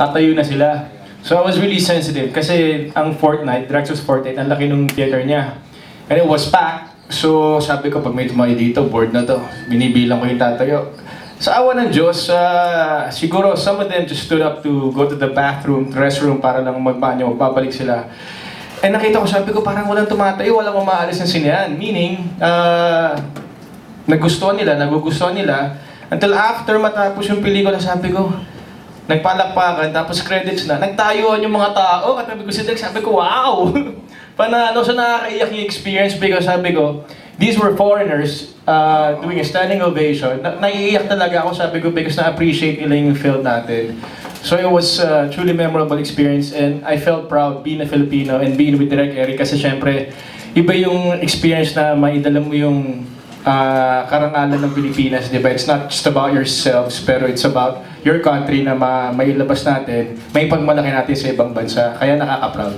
tatayo na sila. So I was really sensitive kasi ang Fortnite, Drexel's Fortnite, ang laki ng theater niya. And it was packed. So sabi ko, pag may tumayo dito, board na to. Binibilang ko yung tatayo. Sa awa ng Diyos, siguro some of them just stood up to go to the bathroom, restroom para lang magbanyo, magbabalik sila. And nakita ko, sabi ko, parang walang tumatayo, walang umaalis ng sinehan. Meaning, nagustuhan nila. Until after matapos yung pelikula, sabi ko, nagpalakpakan, tapos credits na, nagtayuan yung mga tao. At sabi ko, wow! Panalo, so nakakaiyak yung experience because sabi ko, these were foreigners doing a standing ovation. Naiiyak talaga ako, sabi ko, because na-appreciate nila yung film natin. So it was a truly memorable experience and I felt proud being a Filipino and being with Direk Eric kasi syempre, iba yung experience na maidala mo yung karangalan ng Pilipinas, di ba? It's not just about yourselves, pero it's about your country na mailabas natin, may pagmalaki natin sa ibang bansa. Kaya nakaka-proud.